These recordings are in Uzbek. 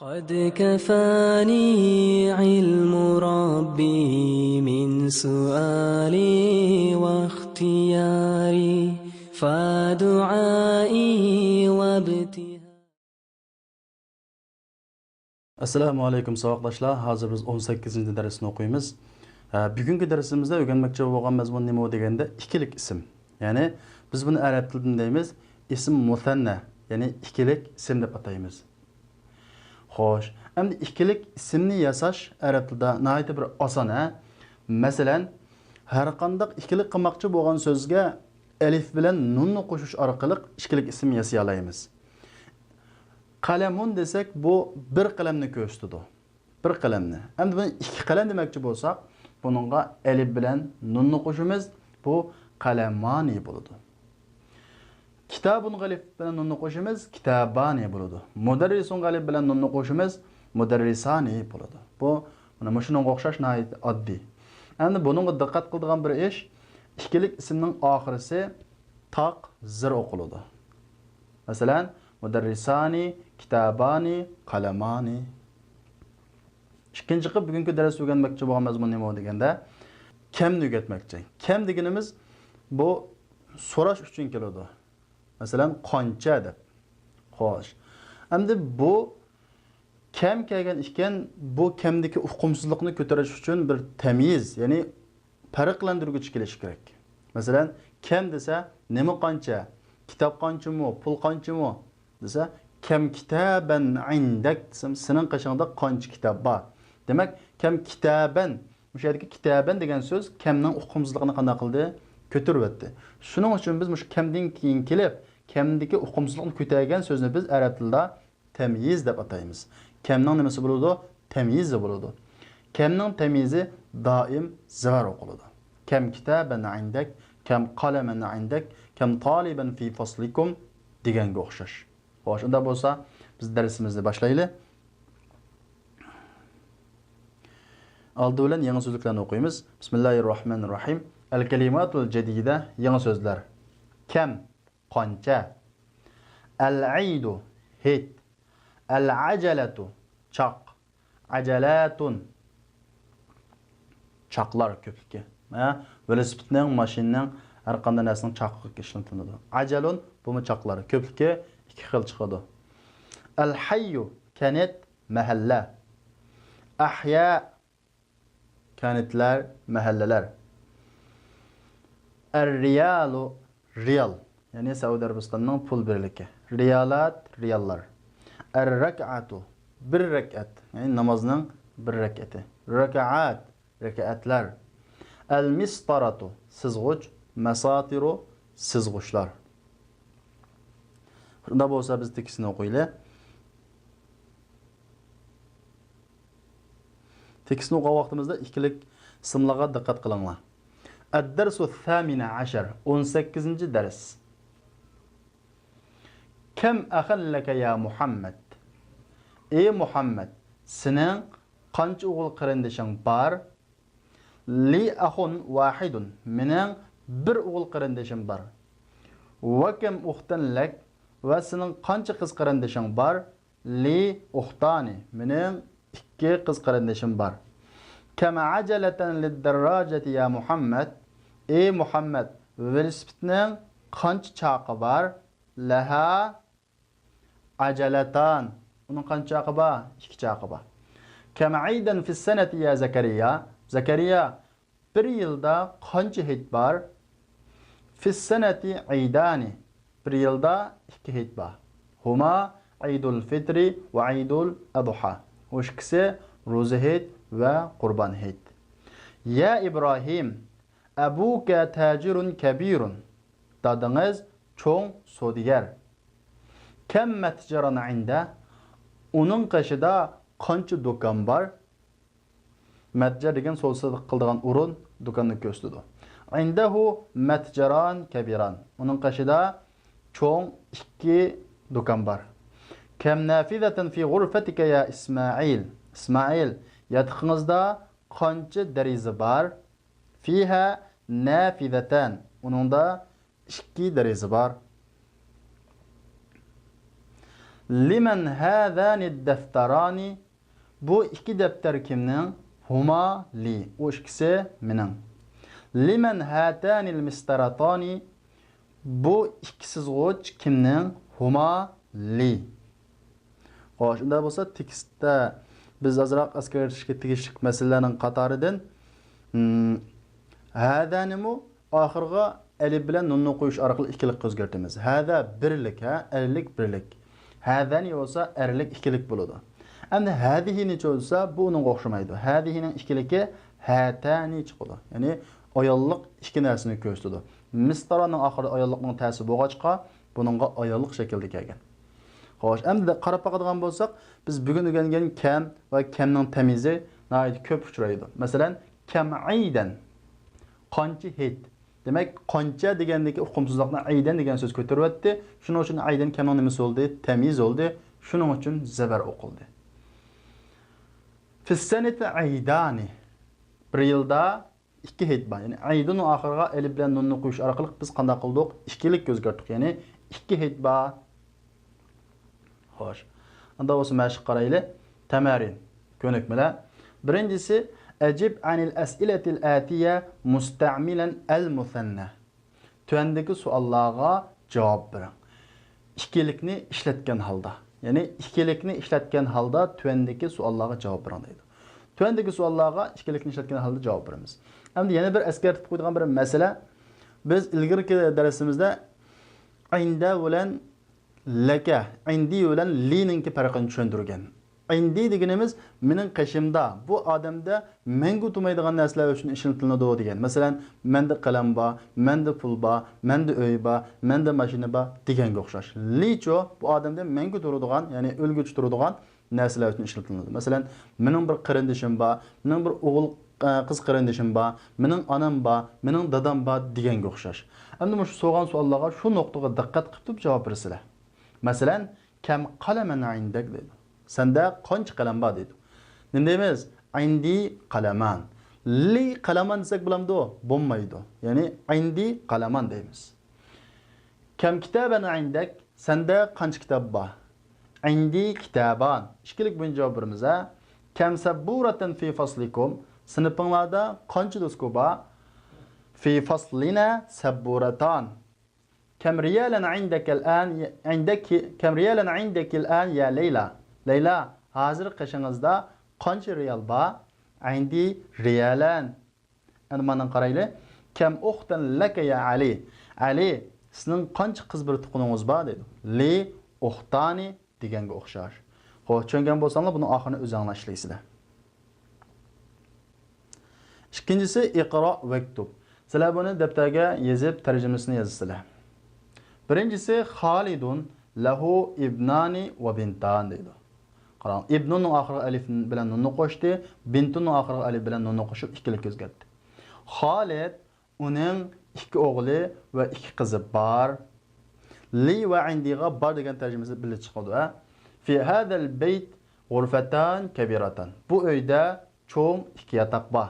قد كفاني علم ربي من سؤالي واختياري فدعائي وابتهالي. Assalamu alaykum savoqdoshlar. Hozir biz 18-darsni o'qiymiz. Bugungi darsimizda o'rganmoqchi bo'lgan mazmun nima deganda ikkilik ism. Ya'ni biz buni arab tilida deymiz, ism musanna, ya'ni ikkilik ism deb ataymiz. Xo'sh, endi ikkilik ismni yasash arab tilida nihoyat bir oson. Masalan, har qanday ikkilik qilmoqchi bo'lgan so'zga alif bilan nunni qo'shish orqali ikkilik ism yasay olamiz. Qalamun desek bu bir qalamni ko'rsatadi. Bir qalamni. Endi buni ikki qalam demoqchi bo'lsak, buningga alif bilan nunni qo'shimiz, bu qalamani bo'ladi. Kitabun alif bilan nunni qo'shimiz, kitabani bo'ladi. Mudarrisun alif bilan nunni qo'shimiz, mudarrisani bo'ladi. Bu mana shunga o'xshash nihoyat oddiy. Endi buningga diqqat qiladigan bir ish, ikkilik ismning oxirisi taq zir o'qiladi. Masalan, mudarrisani, kitabani, qalamani. Ikkinchi qilib bugungi dars o'rganmoqchi bo'lgan mazmun nima deganda kamni o'rgatmoqchi. Kam deganimiz bu so'rash uchun keladi. Masalan, qancha deb. Xo'sh. Endi bu kam kelgan ekan, bu kamdagi uqumsizlikni ko'tarish uchun bir tamyiz, ya'ni farqlantiruvchi kelish kerak. Masalan, kam desa, nima qancha? Kitob qanchami? Pul qanchami? desa, kam kitaban indak desam, sening qishingda qancha kitob bor. Demak, kam kitaban, o'sha yerdagi kitaban degan so'z kamning uqumsizligini qanday qildi? Ko'taribdi. Shuning uchun biz mush kamdan keyin kelib, kamdagi uqumsizlikni ko'targan so'zni biz arab tilida tamyiz deb ataymiz. Kamning nimasi bo'ladi? Tamyiz bo'ladi. Kamning tamyizi doim zavar o'qiladi. Kam kitaban indak, kam qalaman indak, kam taliban fi faslikum deganga o'xshash. Xo'sh, unda bo'lsa, biz darsimizni boshlaylik. Oldi bilan yangi so'zliklarni o'qiymiz. Bismillahirrohmanirrohim. Al-kalimatul jadida, yangi so'zlar. Kam, qancha. Al-aidu, hit. Al-ajalatu, chaq. Ajalatun, chaqlar ko'pligi. Velosipedning, mashinaning har qanday narsaning chaqqiga ishlatiladi. Ajalun, bu chaqlar ko'pligi ikki xil chiqadi. Al-hayyu, kanat, mahalla. Ahya, kanitlar, mahallalar. Ar-riyalu, riyal, ya'ni Saudiya Arabistonining pul birligi. Riyalat, riyallar. Ar-rak'atu, bir rakat, ya'ni namozning bir rakati. Rak'at, rakatlar. Al-mistaratu, sizg'uch, masatiru, sizg'uchlar. Shunda bo'lsa biz tekstni o'qiylik. Tekstni o'qigan vaqtimizda ikkilik ismlarga diqqat qilinglar. Ad-darsu ath-thamina 18-dars. Kam akhan laka ya Muhammad? Ey Muhammad, sening qancha o'g'il qarindishing bor? Li akhun wahidun, mening bir o'g'il qarindishim bor. Va kam ukhtan lak, va sening qancha qiz qarindishing bor? Li ukhtani, mening ikki qiz qarindishim bor. Kama ajalatan lid-darrajati ya Muhammad? Ey Muhammad, velosipedning qancha chaqi bor? Laha ajalatan, uning qancha chaqi bor? Ikki chaqi bor. Kama aidan fi sanati ya Zakariya? Zakariya, bir yilda qancha hit bor? Fi sanati aidani, bir yilda ikki hit bor. Huma Aidul Fitri va Aidul Adha. O'shkisi ro'za hit va qurban hit. Ya Ibrohim, abuka tajirun kabirun. Dadingiz cho'ng sodigar. Kam matjaran inda? Uning qishida qancha do'kon bor? Matjar degan so'zsiz qildigan o'rin do'konni ko'rsatadi. Indahu matjaran kabiran. Uning qishida cho'ng ikki do'kon bor. Kam nafidatan fi ghurfatika ya Ismoil? Ismoil, yataqingizda qancha dariza bor? Fiha nafidatan. Uningda ikki dariza bor. Limen hâzâni defterâni. Bu iki defter kimnin? Huma li. O ikisi minin. Limen hâtânil mistaratâni. Bu iki sızgıç kimnin? Huma li. Xo'sh, unda bo'lsa tekstda biz azroq askarlashga tegishli masalalarning qatoridan hadanimu oxirga alif bilan nunni qo'yish orqali ikkilik o'zgartamiz. Hada birlik, ha, erlik birlik. Hadani bo'lsa erlik ikkilik bo'ladi. Endi hadihi necha bo'lsa bu unga o'xshamaydi. Hadihining ikkiligi hatani chiqadi. Ya'ni ayollik ikki narsani ko'rsatadi. Mistaraning oxirida ayollikning ta'siri bo'lg'achqa buningga ayollik shaklda kelgan. Xo'sh, endi qarab boqadigan bo'lsak, biz bugun o'rgangan kam va kamning tamizi nihoyat ko'p uchraydi. Masalan, kam'idan qancha hid. Demak, qancha degandagi uqumsizlikni aydan degan so'z ko'taryapti. Shuning uchun aydan kamning nimasi bo'ldi? Tamiz bo'ldi. Shuning uchun zabar o'qildi. Fi sanati aydani. Bir yilda ikki hid bor. Ya'ni aydun oxiriga alif bilan nunni qo'yish orqali biz qanday qildik? Ikkilik o'zgartdik. Ya'ni ikki hid bor. Xo'sh. Unda o'sha mashq qarayli. Tamarin. Ko'nikmalar. Birinchisi ajib anil as'ilatil atiya musta'milan al-musanna. Tuandagi savollarga javob bering. Ikkilikni ishlatgan holda. Ya'ni ikkilikni ishlatgan holda tuandagi savollarga javob bering deydi. Tuandagi savollarga ikkilikni ishlatgan holda javob beramiz. Endi yana bir eskartib qo'ydigan bir masala. Biz ilgirki darsimizda inda bilan laka, indi bilan lininki farqini tushuntirgan. Indi deganimiz mening qashimda, bu odamda mengu tumaydigan narsalar uchun ishlatiladi degan. Masalan, menda qalam bor, menda pul bor, menda uy bor, menda mashina bor deganga o'xshash. Licho bu odamda mengu turadigan, ya'ni o'lguchi turadigan narsalar uchun ishlatiladi. Masalan, mening bir qarindishim bor, mening bir o'g'il qiz qarindishim bor, mening onam bor, mening dadam bor deganga o'xshash. Endi shu so'g'an savollarga shu nuqtaga diqqat qilib javob bersizlar. Masalan, kam qalaman indak deydi. Senda qancha qalam bor deydi. Nima deymiz? Indi qalaman. Li qalaman desak bo'lamdi, bo'lmaydi. Ya'ni indi qalaman deymiz. Kam kitaban indak? Senda qancha kitob bor? Indi kitaban. Ikkilik bo'yicha javob beramiz. Kam saburatan fi faslikum? Sinfinglarda qancha do'st bor? Fi faslina saburatan. كم ريالا عندك الآن كم ريالا عندك الآن يا ليلى ليلى hazır qışınızda qancha riyal bor? Indi riyalan. Endi mana qarayli. Kam uxtan laka ya Ali. Ali, sizning qancha qiz bir tuqqaningiz bor dedi. Li uxtani deganga o'xshar. Xo'p, tushungan bo'lsanglar, buni oxirini o'zinglar ishlaysizlar. Ikkinchisi iqro vaktub. Sizlar buni daftarga yozib tarjimasini yozasizlar. Birincisi Halidun lahu ibnani va bintan deydi. Qarang, ibnning oxiri alif bilan nunni qo'shdi, bintunning oxiri alif bilan nunni qo'shib ikkilik o'zgartdi. Halid uning ikki o'g'li va ikki qizi bor. Li va indiga bor degan tarjimasi birga chiqadi. Fi hadal bayt ghurfatan kabiratan. Bu uyda cho'ng ikki yotoq bor.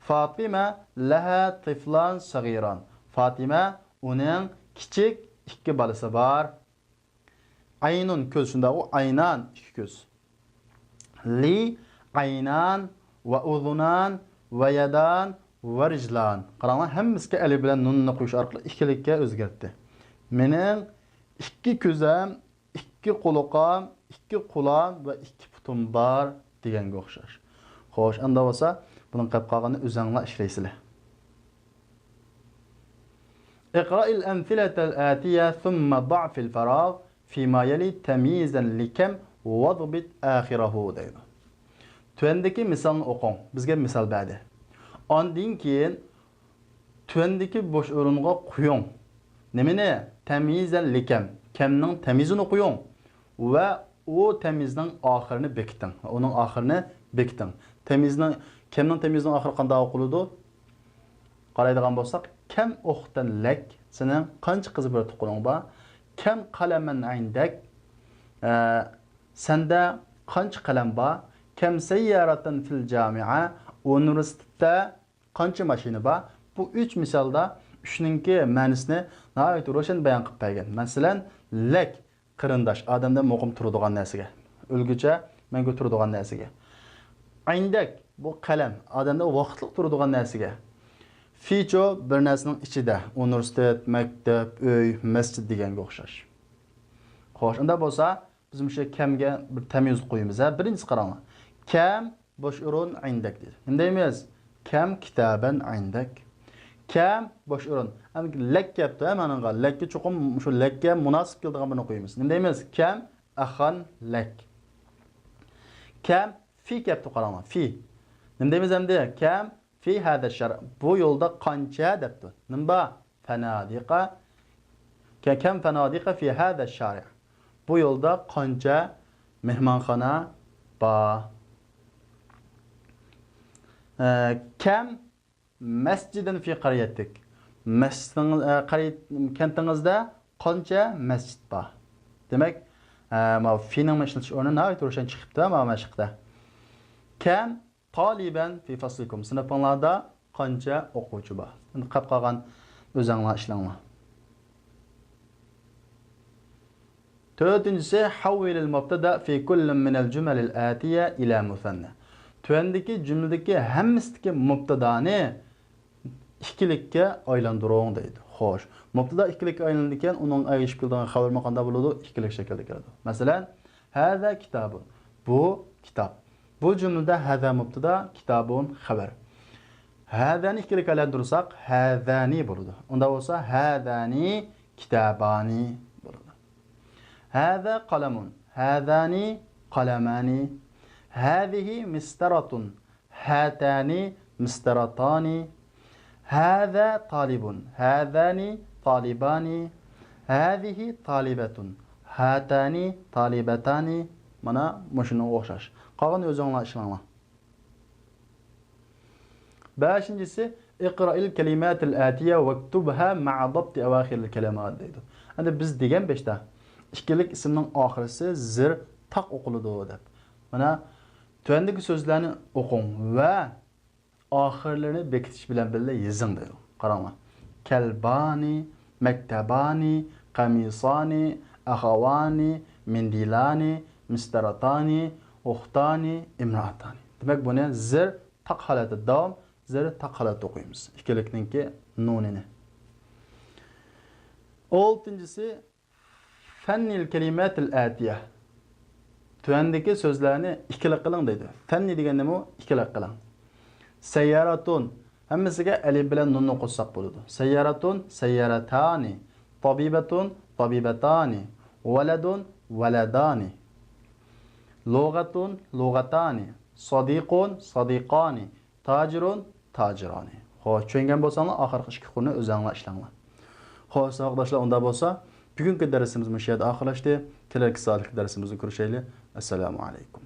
Fatima laha tiflan saghiran. Fatima uning kichik ikki balasi bor. Aynun ko'z, shunda u aynan ikki ko'z. Li aynan va uzunan va yadan va rijlan. Qaranglar, hammasiga alif bilan nunni qo'yish orqali ikkilikka o'zgartdi. Mening ikki ko'zim, ikki quloqim, ikki quloq va ikki putim bor deganga o'xshash. Xo'sh, unda bo'lsa, buning qilib qolganini o'zinglar ishlaysizlar. اقرأ الأمثلة الآتية ثم ضع في الفراغ فيما يلي تمييزا لكم واضبط آخره deydi. Tuvandagi misolni o'qing. Bizga misol berdi. Ondan keyin tuvandagi bo'sh o'ringa qo'ying. Nimani? Tamyizan likam. Kamning tamyizini qo'ying va u tamyizning oxirini bekiting. Uning oxirini bekiting. Tamyizning kamning tamyizining oxiri qanday o'qiladi? Qaraydigan bo'lsak, kam uxtan lak, sening qancha qiz bir tuqqaning bor? Kam qalaman indak, senda qancha qalam bor? Kam sayyaratan fil jami'a, universitetda qancha mashina bor? Bu 3 misolda shuningki ma'nosini nihoyat ro'shan bayon qilib bergan. Masalan, lak qarindosh, odamda muqim turadigan narsaga. O'lgucha menga turadigan narsaga. Indak bu qalam, odamda vaqtliq turadigan narsaga. Ficho bir narsaning ichida, universitet, maktab, uy, masjid deganga o'xshash. Xo'sh, unda bo'lsa, biz o'sha kamga bir tamyiz qo'yamiz. Birinchisi qarang. Kam bosh o'rin indak deydi. Nima deymiz? Kam kitaban indak. Kam bosh o'rin. Ham lak gapdi, meningga lakka cho'qim shu lakka munosib keladigan buni qo'yamiz. Nima deymiz? Kam axan lak. Kam fi gapdi qarang. Fi. Nima deymiz endi? Kam fi hada shar. Bu yo'lda qancha debdi. Nima? Fanadiqa. Kam fanadiqa fi hada shari'. Bu yo'lda qancha mehmonxona bor. Kam masjidin fi qaryatik. Kentingizda qancha masjid bor. Demak, ma fining ishlatish o'rnini aytishdan chiqibdi ma mashqda. Kam taliban fi faslikum. Sinfinglarda qancha o'quvchi bor. Endi qolib qolgan o'zinglar ishlanglar. Dördüncüsü havvilil mubtada fi kullin minel cümelil atiye ila musanna. Tövendeki cümledeki hemmisdeki mubtadani ikkilikka aylandırın deydi. Xo'sh, mubtada ikkilikka aylanırken onun ayrışıp keldiğin xabar maqanda buludu, ikkilik şekilde keldi. Mesela, hada kitabun. Bu kitap. Bu cümlede hada mubtada, kitabun xabar. Hadani ikkilik aylandırırsak, hadani buludu. Onda olsa hadani kitabani. هذا قلم هذان قلمان هذه مسطرة هاتان مسطرتان هذا طالب هذان طالبان هذه طالبة هاتان طالبتان mana muşuna o'xshash. Qolgan o'zingizlar ishlanglar. 5-incisi iqra'il kalimatil atiya vaktubha ma'a dabt awakhiril kalimat deydi. Endi biz degan 5ta ikkilik ismning oxirisi zir taq o'qiladi deb. Mana tuvandagi so'zlarni o'qing va oxirlarini bekitish bilan birga yozing deydi. Qaranglar. Kalbani, maktabani, qamisani, axawani, mindilani, mistaratani, uxtani, imraatani. Demak, buni zir taq holatida davom, zir taq holatida o'qiymiz. Ikkilikninki nunini. 6-incisi fennil kelimatil atiya. Tuvandagi so'zlarni ikkilik qiling deydi. Fanni degani nima? Ikkilik qiling. Sayyaratun hammasiga alif bilan nunni qo'shsak bo'ladi. Sayyaratun, sayyaratani, tabibatun, tabibatani, waladun, waladani, lughatun, lughatani, sadiqun, sadiqani, tajirun, tajirani. Xo'sh, tushungan bo'lsanglar, oxirgi ikki qurni o'zingizlar ishlanglar. Xo'sh, savoqdoshlar, unda bo'lsa, bugungi darsimiz bu yerda oxirlashdi. Kelarki soatlik darsimizni ko'rishaylik. Assalomu alaykum.